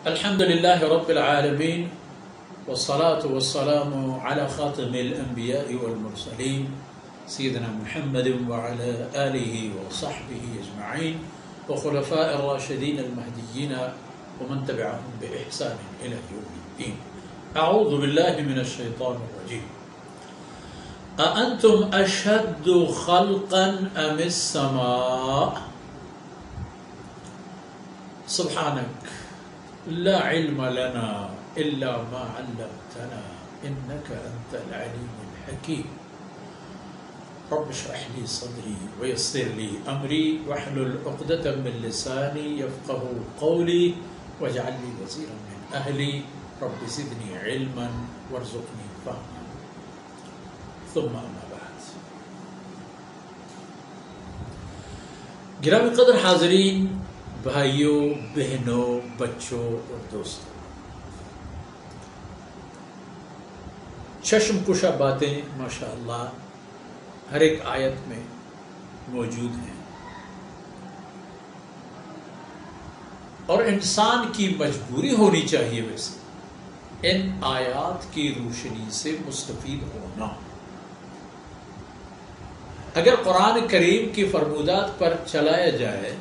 الحمد لله رب العالمين والصلاة والسلام على خاتم الأنبياء والمرسلين سيدنا محمد وعلى آله وصحبه أجمعين وخلفاء الراشدين المهديين ومن تبعهم بإحسان إلى يوم الدين. أعوذ بالله من الشيطان الرجيم. أأنتم أشد خلقا أم السماء؟ سبحانك لا علم لنا إلا ما علمتنا إنك أنت العليم الحكيم. رب اشرح لي صدري ويسر لي أمري واحلل عقدة من لساني يفقهوا قولي واجعل لي وزيرا من أهلي رب زدني علما وارزقني فهما. ثم أما بعد. گرامی قدر حاضرین، بھائیوں، بہنوں، بچوں اور دوستوں، چشم کشا باتیں ماشاءاللہ ہر ایک آیت میں موجود ہیں، اور انسان کی مجبوری ہونی چاہیے ویسے ان آیات کی روشنی سے مستفید ہونا۔ اگر قرآن کریم کی فرمودات پر چلایا جائے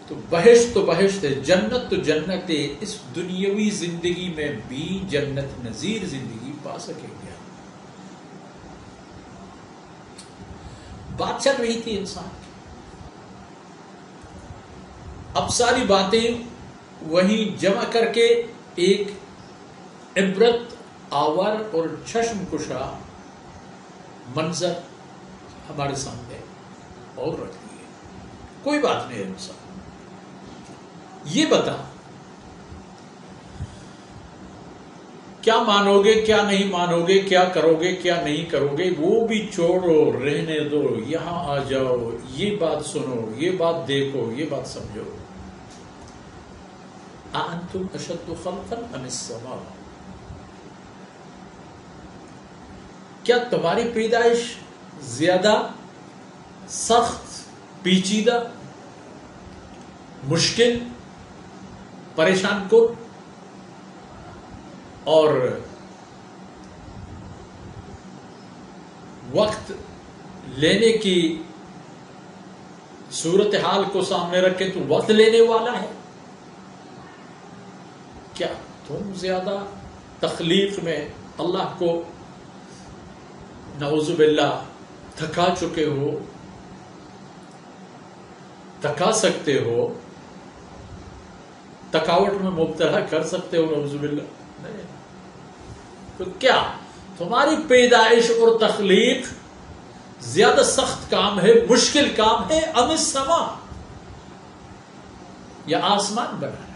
تو بہشت تو بہشت ہے، جنت تو جنت ہے، اس دنیاوی زندگی میں بھی جنت نظیر زندگی پا سکیں گے۔ بات چل رہی تھی انسان کی، اب ساری باتیں وہیں جمع کر کے ایک عبرت آور اور چشم کشا منظر ہمارے سامنے اور رکھ دیے۔ کوئی بات نہیں انسان، یہ بتا کیا مانو گے کیا نہیں مانو گے، کیا کرو گے کیا نہیں کرو گے، وہ بھی چھوڑو، رہنے دو، یہاں آ جاؤ، یہ بات سنو، یہ بات دیکھو، یہ بات سمجھو۔ أأنتم أشد خلقا أم السماء؟ کیا تمہاری پیدائش زیادہ سخت، پیچیدہ، مشکل، پریشان کو اور وقت لینے کی صورتحال کو سامنے رکھیں تو وقت لینے والا ہے؟ کیا تم زیادہ تخلیق میں اللہ کو نعوذ باللہ تھکا چکے ہو، تھکا سکتے ہو، تھکاوٹ میں مبتلا کر سکتے ہو؟ نعوذ باللہ نہیں۔ تو کیا تمہاری پیدائش اور تخلیق زیادہ سخت کام ہے، مشکل کام ہے؟ ام السماء، یا آسمان بنانا؟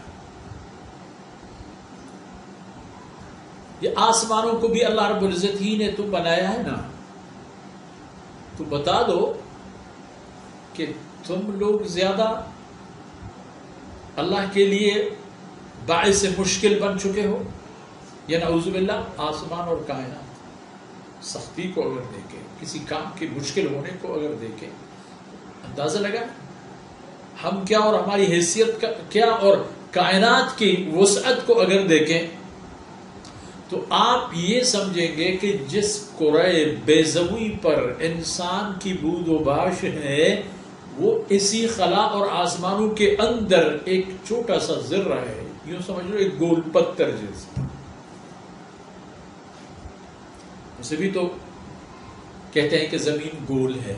یہ آسمانوں کو بھی اللہ رب العزت ہی نے تو بنایا ہے نا۔ تو بتا دو کہ تم لوگ زیادہ اللہ کے لیے باعث مشکل بن چکے ہو، یا نعوذ باللہ آسمان اور کائنات سختی کو اگر دیکھیں، کسی کام کے مشکل ہونے کو اگر دیکھیں، اندازہ لگا ہم کیا اور ہماری حیثیت کیا، اور کائنات کی وسعت کو اگر دیکھیں تو آپ یہ سمجھیں گے کہ جس کرۂ بیضوی پر انسان کی بود و باش ہے وہ اسی خلا اور آسمانوں کے اندر ایک چھوٹا سا ذرہ ہے، یوں سمجھ لو ایک گول پتھر جیسا۔ اسے بھی تو کہتے ہیں کہ زمین گول ہے۔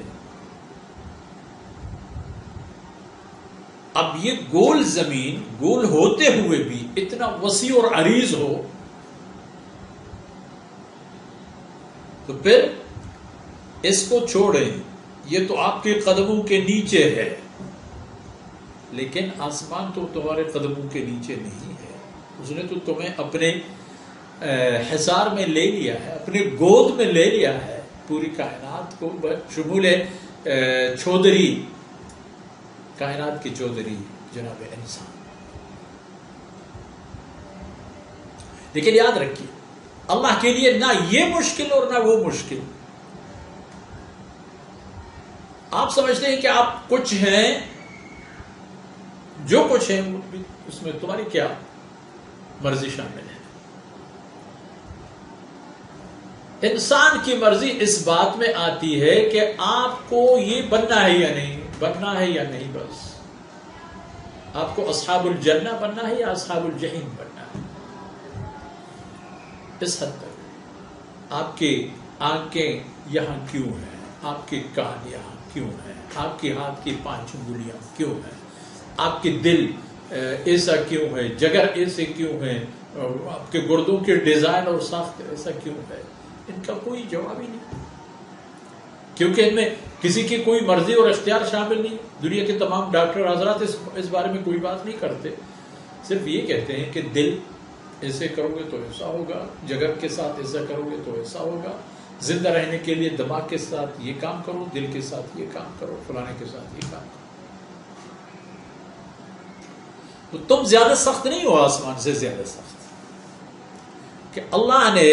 اب یہ گول زمین گول ہوتے ہوئے بھی اتنا وسیع اور عریض ہو تو پھر اس کو چھوڑیں، یہ تو آپ کے قدموں کے نیچے ہے، لیکن آسمان تو تمہارے قدموں کے نیچے نہیں ہے۔ اس نے تو تمہیں اپنے حصار میں لے لیا ہے، اپنے گود میں لے لیا ہے، پوری کائنات کو شمول چودھری، کائنات کی چودھری جناب انسان۔ لیکن یاد رکھیے اللہ کے لیے نہ یہ مشکل اور نہ وہ مشکل۔ آپ سمجھتے ہیں کہ آپ کچھ ہیں، جو کچھ ہے اس میں تمہاری کیا مرضی شامل ہے. انسان کی مرضی اس بات میں آتی ہے کہ آپ کو یہ بننا ہے یا نہیں بننا ہے یا نہیں. بس آپ کو اصحاب الجنہ بننا ہے یا اصحاب الجحیم بننا ہے. اس حد تک آپ کی آنکھیں یہاں کیوں ہیں, آپ کے کان یہاں کیوں ہیں, آپ کے ہاتھ کی 5 انگلیاں کیوں ہیں, آپ کے دل ایسا کیوں ہے, جگر ایسے کیوں ہے, آپ کے گردوں کے ڈیزائن اور ساخت ایسا کیوں ہے, ان کا کوئی جواب ہی نہیں, کیونکہ ان میں کسی کی کوئی مرضی اور اختیار شامل نہیں. دنیا کے تمام ڈاکٹر حضرات اس بارے میں کوئی بات نہیں کرتے, صرف یہ کہتے ہیں کہ دل ایسے کرو گے تو ایسا ہوگا, جگر کے ساتھ ایسا کرو گے تو ایسا ہوگا, زندہ رہنے کے لیے دماغ کے ساتھ یہ کام کرو, دل کے ساتھ یہ کام کرو, فلانے کے ساتھ یہ کام کرو. تو تم زیادہ سخت نہیں ہو آسمان سے زیادہ سخت, کہ اللہ نے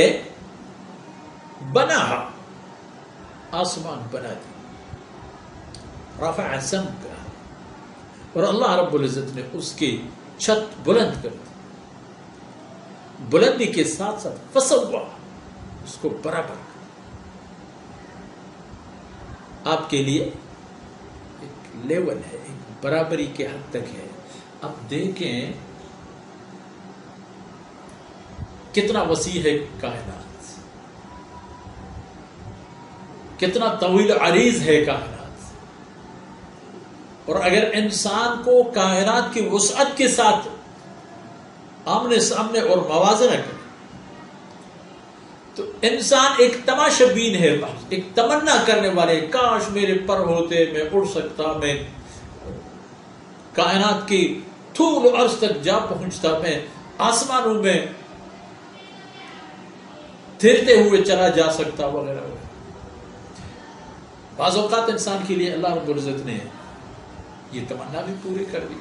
بنا آسمان بنا دی, رفع سمکا, اور اللہ رب العزت نے اس کی چھت بلند کر دی, بلندی کے ساتھ ساتھ فسوا, اس کو برابر. آپ کے لیے ایک لیول ہے, ایک برابری کے حد تک ہے. اب دیکھیں کتنا وسیع ہے کائنات, کتنا طویل عریض ہے کائنات, اور اگر انسان کو کائنات کی وسعت کے ساتھ آمنے سامنے اور موازنہ کرے تو انسان ایک تماشا بین ہے, ایک تمنا کرنے والے, کاش میرے پر ہوتے, میں اڑ سکتا, میں کائنات کی طول و عرض تک جا پہنچتا, میں آسمانوں میں پھرتے ہوئے چلا جا سکتا وغیرہ وغیرہ. بعض اوقات انسان کے لیے اللہ رب العزت نے یہ تمنا بھی پوری کر دی.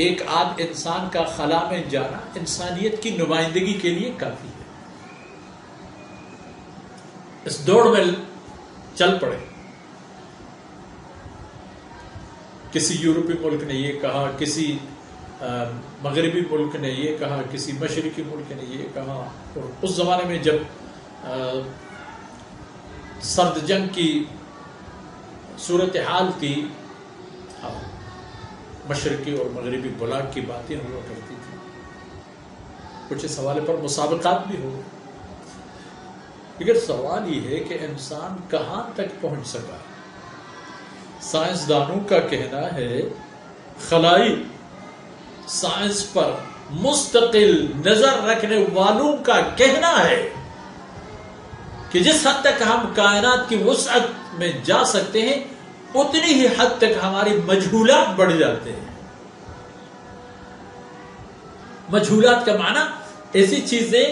ایک آدھ انسان کا خلا میں جانا انسانیت کی نمائندگی کے لیے کافی ہے. اس دوڑ میں چل پڑے. کسی یورپی ملک نے یہ کہا, کسی مغربی ملک نے یہ کہا, کسی مشرقی ملک نے یہ کہا. اور اس زمانے میں جب سرد جنگ کی صورتحال تھی, مشرقی اور مغربی بلاک کی باتیں ہوا کرتی تھی, کچھ اس حوالے پر مسابقات بھی ہو. لیکن سوال یہ ہے کہ انسان کہاں تک پہنچ سکا. سائنسدانوں کا کہنا ہے, خلائی سائنس پر مستقل نظر رکھنے والوں کا کہنا ہے کہ جس حد تک ہم کائنات کی وسعت میں جا سکتے ہیں اتنی ہی حد تک ہماری مجہولات بڑھ جاتے ہیں. مجہولات کا معنی ایسی چیزیں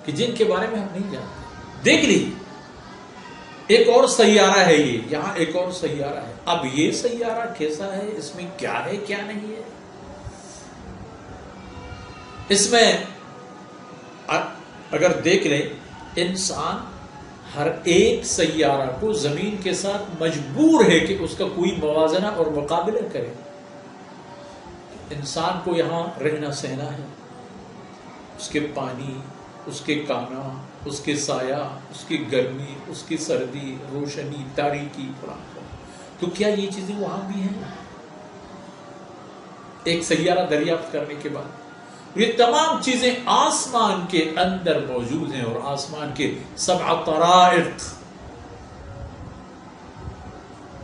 کہ جن کے بارے میں ہم نہیں جانتے. دیکھ لی ایک اور سیارہ ہے, یہ یہاں ایک اور سیارہ ہے, اب یہ سیارہ کیسا ہے, اس میں کیا ہے کیا نہیں ہے. اس میں اگر دیکھ لیں, انسان ہر ایک سیارہ کو زمین کے ساتھ مجبور ہے کہ اس کا کوئی موازنہ اور مقابلہ کرے. انسان کو یہاں رہنا سہنا ہے, اس کے پانی, اس کے کانا, اس کے سایہ, اس کی گرمی, اس کی سردی, روشنی, تاریکی, تو کیا یہ چیزیں وہاں بھی ہیں؟ ایک سیارہ دریافت کرنے کے بعد یہ تمام چیزیں آسمان کے اندر موجود ہیں, اور آسمان کے 7 طرائق.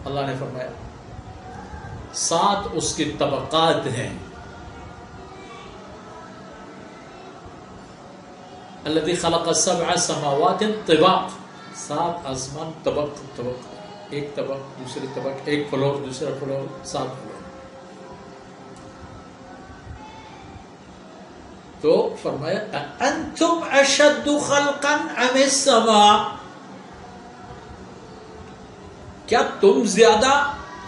اللہ نے فرمایا 7 اس کے طبقات ہیں. الذي خلق 7 سماوات طباق, 7 آسمان طبق, ایک طبق دوسرے طبق, ایک فلور دوسرا فلور, 7 فلور. تو فرمایا انتم اشد خلقا ام السماء, کیا تم زیادہ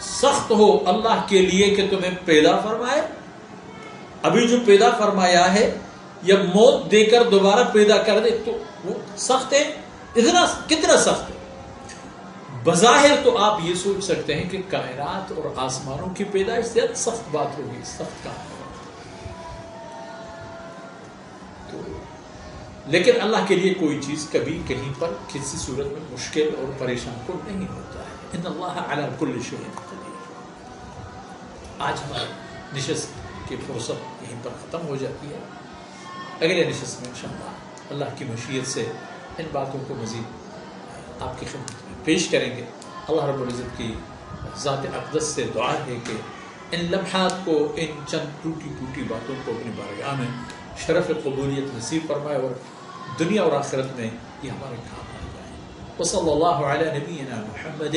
سخت ہو اللہ کے لیے کہ تمہیں پیدا فرمائے. ابھی جو پیدا فرمایا ہے یا موت دے کر دوبارہ پیدا کر دے تو وہ سخت ہے, اتنا کتنا سخت ہے. بظاہر تو آپ یہ سوچ سکتے ہیں کہ کائنات اور آسمانوں کی پیدائش سے سخت بات ہوگی, سخت کام ہوگا. لیکن اللہ کے لیے کوئی چیز کبھی کہیں پر کسی صورت میں مشکل اور پریشان کو نہیں ہوتا ہے. ان اللہ علی کل شیء قدیر. آج ہماری نشست کی فرصت یہیں پر ختم ہو جاتی ہے. اگلے نشست میں انشاءاللہ اللہ کی مشیت سے ان باتوں کو مزید آپ کی خدمت میں پیش کریں گے. اللہ رب العزت کی ذات اقدس سے دعا ہے کہ ان لمحات کو، ان چند ٹوٹی ٹوٹی باتوں کو اپنی بارگاہ میں شرف قبولیت نصیب فرمائے اور دنیا اور آخرت میں یہ ہمارے کام آ جائیں. وصلی اللہ علی نبینا محمد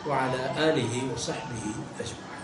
وعلی آلہ وصحبہ اجمعین.